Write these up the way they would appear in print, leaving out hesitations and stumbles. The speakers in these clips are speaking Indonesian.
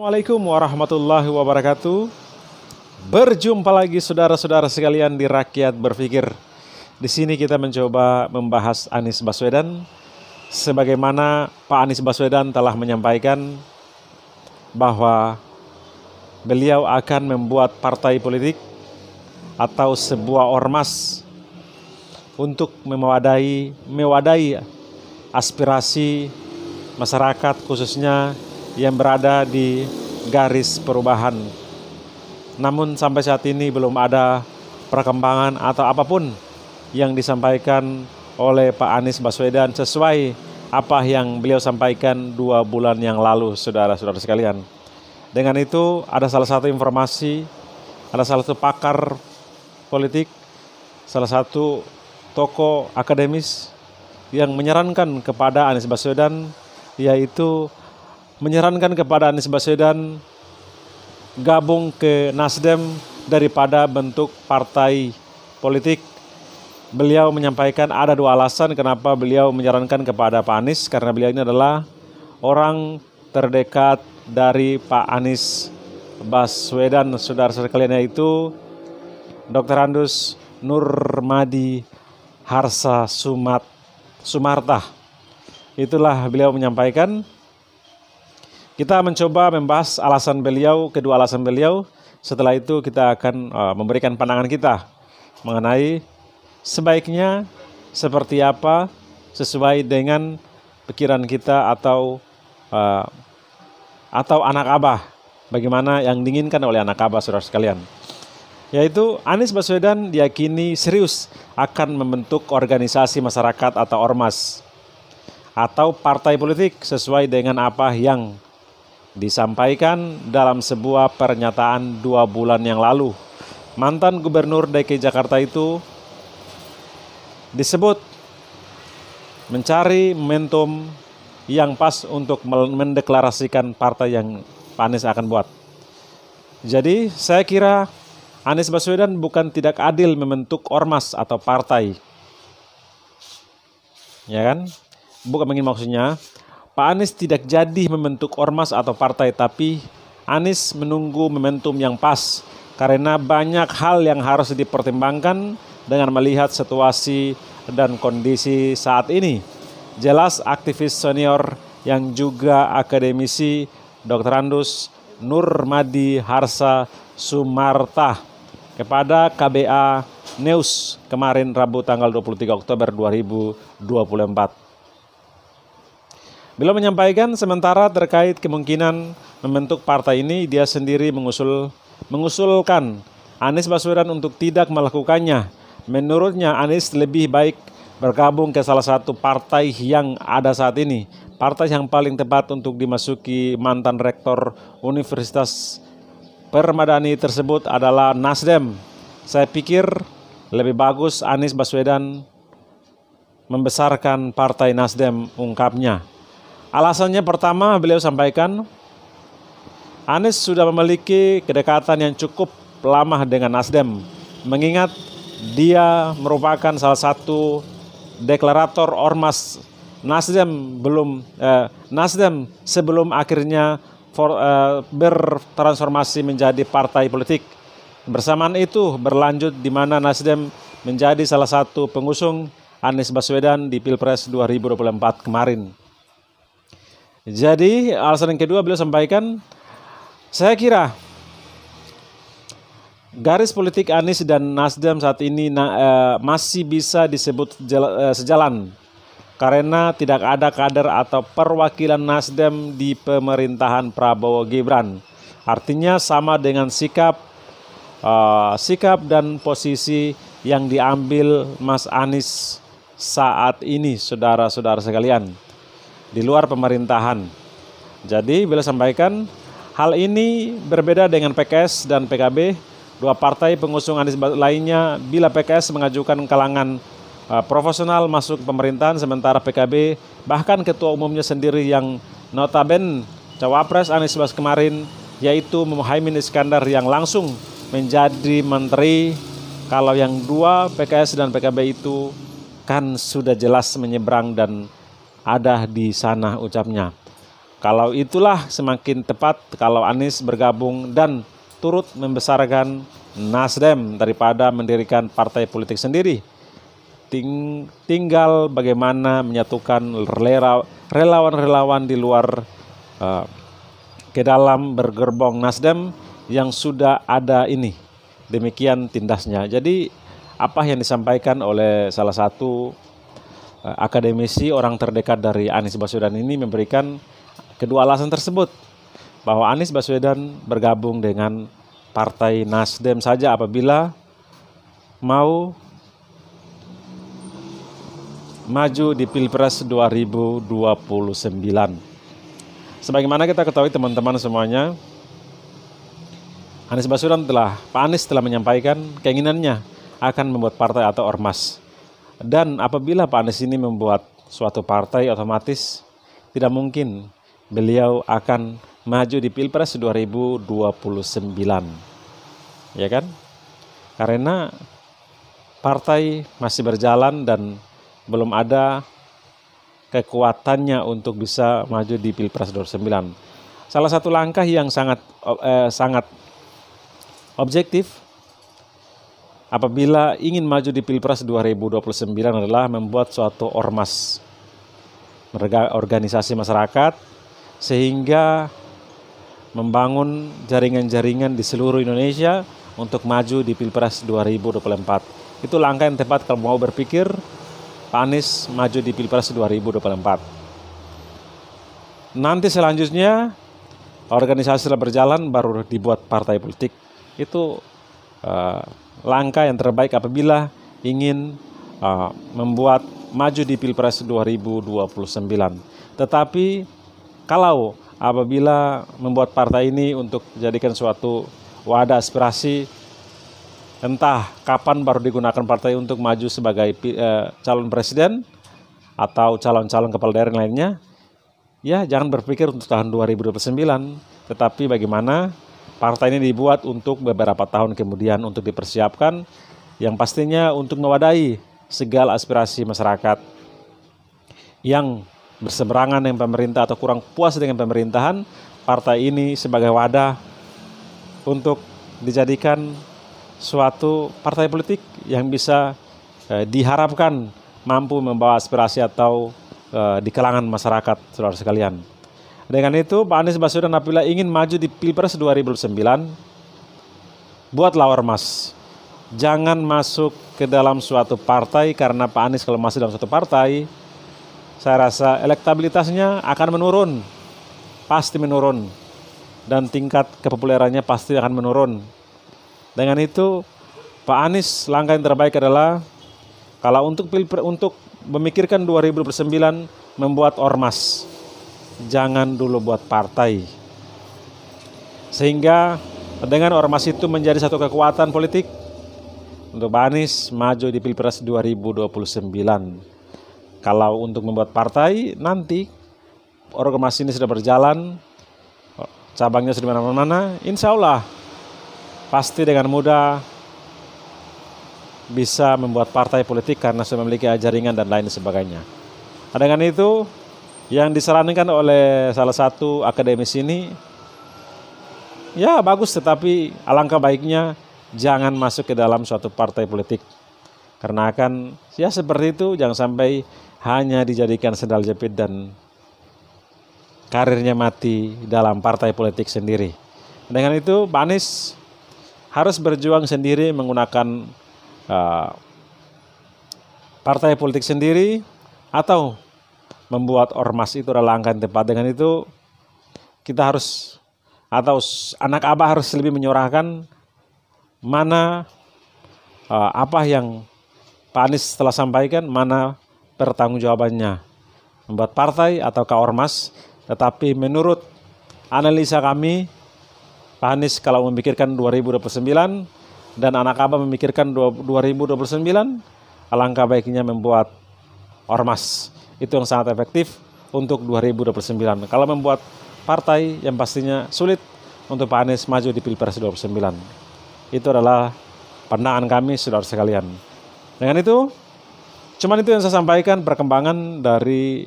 Assalamualaikum warahmatullahi wabarakatuh. Berjumpa lagi saudara-saudara sekalian di Rakyat Berpikir. Di sini kita mencoba membahas Anies Baswedan, sebagaimana Pak Anies Baswedan telah menyampaikan bahwa beliau akan membuat partai politik atau sebuah ormas untuk mewadahi aspirasi masyarakat, khususnya yang berada di garis perubahan. Namun sampai saat ini belum ada perkembangan atau apapun yang disampaikan oleh Pak Anies Baswedan sesuai apa yang beliau sampaikan 2 bulan yang lalu, saudara-saudara sekalian. Dengan itu ada salah satu informasi, ada salah satu pakar politik, salah satu tokoh akademis yang menyarankan kepada Anies Baswedan, yaitu menyarankan kepada Anies Baswedan gabung ke Nasdem daripada bentuk partai politik. Beliau menyampaikan ada 2 alasan kenapa beliau menyarankan kepada Pak Anies, karena beliau ini adalah orang terdekat dari Pak Anies Baswedan, saudara-saudara sekalian, yaitu Dr. Andus Nurmadi Harsa Sumartah. Itulah beliau menyampaikan. Kita mencoba membahas alasan beliau, kedua alasan beliau. Setelah itu kita akan memberikan pandangan kita mengenai sebaiknya seperti apa sesuai dengan pikiran kita atau anak abah, bagaimana yang diinginkan oleh anak abah, saudara sekalian. Yaitu Anies Baswedan diyakini serius akan membentuk organisasi masyarakat atau ormas atau partai politik sesuai dengan apa yang disampaikan dalam sebuah pernyataan 2 bulan yang lalu. Mantan Gubernur DKI Jakarta itu disebut mencari momentum yang pas untuk mendeklarasikan partai yang Pak Anies akan buat. Jadi saya kira Anies Baswedan bukan tidak adil membentuk ormas atau partai, ya kan? Bukan begini maksudnya. Pak Anies tidak jadi membentuk ormas atau partai, tapi Anies menunggu momentum yang pas karena banyak hal yang harus dipertimbangkan dengan melihat situasi dan kondisi saat ini. Jelas aktivis senior yang juga akademisi Dr. Andus Nurmadi Harsa Sumartah kepada KBA News kemarin Rabu tanggal 23 Oktober 2024. Beliau menyampaikan sementara terkait kemungkinan membentuk partai ini, dia sendiri mengusulkan Anies Baswedan untuk tidak melakukannya. Menurutnya Anies lebih baik bergabung ke salah satu partai yang ada saat ini. Partai yang paling tepat untuk dimasuki mantan rektor Universitas Permadani tersebut adalah Nasdem. Saya pikir lebih bagus Anies Baswedan membesarkan partai Nasdem, ungkapnya. Alasannya pertama, beliau sampaikan Anies sudah memiliki kedekatan yang cukup lama dengan Nasdem, mengingat dia merupakan salah satu deklarator ormas Nasdem sebelum akhirnya bertransformasi menjadi partai politik. Bersamaan itu berlanjut di mana Nasdem menjadi salah satu pengusung Anies Baswedan di Pilpres 2024 kemarin. Jadi alasan yang kedua beliau sampaikan, saya kira garis politik Anies dan Nasdem saat ini masih bisa disebut sejalan karena tidak ada kader atau perwakilan Nasdem di pemerintahan Prabowo Gibran. Artinya sama dengan sikap dan posisi yang diambil Mas Anies saat ini, saudara-saudara sekalian, di luar pemerintahan. Jadi beliau sampaikan hal ini berbeda dengan PKS dan PKB, 2 partai pengusung Anies lainnya. Bila PKS mengajukan kalangan profesional masuk pemerintahan, sementara PKB bahkan ketua umumnya sendiri yang notabene cawapres Anies Baswedan kemarin, yaitu Muhaimin Iskandar yang langsung menjadi menteri. Kalau yang 2 PKS dan PKB itu kan sudah jelas menyeberang dan ada di sana, ucapnya. Kalau itulah semakin tepat kalau Anies bergabung dan turut membesarkan Nasdem daripada mendirikan partai politik sendiri. Tinggal bagaimana menyatukan relawan-relawan di luar ke dalam bergerbong Nasdem yang sudah ada ini. Demikian tindasnya. Jadi apa yang disampaikan oleh salah satu akademisi orang terdekat dari Anies Baswedan ini memberikan kedua alasan tersebut, bahwa Anies Baswedan bergabung dengan Partai Nasdem saja apabila mau maju di Pilpres 2029. Sebagaimana kita ketahui teman-teman semuanya, Pak Anies telah menyampaikan keinginannya akan membuat partai atau ormas. Dan apabila Pak Anies ini membuat suatu partai, otomatis tidak mungkin beliau akan maju di Pilpres 2029. Ya kan? Karena partai masih berjalan dan belum ada kekuatannya untuk bisa maju di Pilpres 2029. Salah satu langkah yang sangat objektif apabila ingin maju di Pilpres 2029 adalah membuat suatu ormas, organisasi masyarakat, sehingga membangun jaringan-jaringan di seluruh Indonesia untuk maju di Pilpres 2024. Itu langkah yang tepat kalau mau berpikir Pak Anies maju di Pilpres 2024. Nanti selanjutnya organisasi sudah berjalan baru dibuat partai politik. Itu langkah yang terbaik apabila ingin membuat maju di Pilpres 2029. Tetapi kalau apabila membuat partai ini untuk dijadikan suatu wadah aspirasi, entah kapan baru digunakan partai untuk maju sebagai calon presiden atau calon-calon kepala daerah lainnya, ya jangan berpikir untuk tahun 2029, tetapi bagaimana partai ini dibuat untuk beberapa tahun kemudian untuk dipersiapkan, yang pastinya untuk mewadahi segala aspirasi masyarakat yang berseberangan dengan pemerintah atau kurang puas dengan pemerintahan. Partai ini sebagai wadah untuk dijadikan suatu partai politik yang bisa diharapkan mampu membawa aspirasi atau di kalangan masyarakat, saudara sekalian. Dengan itu Pak Anies Baswedan apabila ingin maju di Pilpres 2009, buatlah ormas. Jangan masuk ke dalam suatu partai, karena Pak Anies kalau masuk dalam suatu partai, saya rasa elektabilitasnya akan menurun, pasti menurun, dan tingkat kepopulerannya pasti akan menurun. Dengan itu, Pak Anies langkah yang terbaik adalah kalau untuk memikirkan 2029 membuat ormas, jangan dulu buat partai. Sehingga dengan ormas itu menjadi satu kekuatan politik untuk Pak Anies maju di Pilpres 2029. Kalau untuk membuat partai, nanti ormas ini sudah berjalan, cabangnya sudah mana-mana, insya Allah pasti dengan mudah bisa membuat partai politik karena sudah memiliki jaringan dan lain sebagainya. Dengan itu, yang disarankan oleh salah satu akademisi ini, ya bagus, tetapi alangkah baiknya jangan masuk ke dalam suatu partai politik. Karena akan ya seperti itu, jangan sampai hanya dijadikan sendal jepit dan karirnya mati dalam partai politik sendiri. Dengan itu Pak Anies harus berjuang sendiri menggunakan partai politik sendiri atau membuat ormas. Itu adalah langkah yang tepat. Dengan itu kita harus, atau anak abah harus lebih menyuarakan mana apa yang Pak Anies telah sampaikan, mana pertanggungjawabannya, membuat partai ataukah ormas. Tetapi menurut analisa kami, Pak Anies kalau memikirkan 2029 dan anak abah memikirkan 2029, alangkah baiknya membuat ormas. Itu yang sangat efektif untuk 2029. Kalau membuat partai, yang pastinya sulit untuk Pak Anies maju di Pilpres 2029. Itu adalah pandangan kami, saudara sekalian. Dengan itu, cuman itu yang saya sampaikan perkembangan dari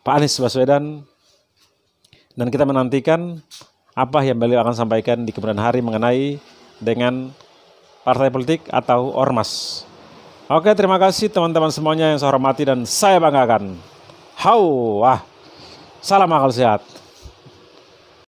Pak Anies Baswedan Dan kita menantikan apa yang beliau akan sampaikan di kemudian hari mengenai dengan partai politik atau ormas. Oke, terima kasih teman-teman semuanya yang saya hormati dan saya banggakan. Salam akal sehat.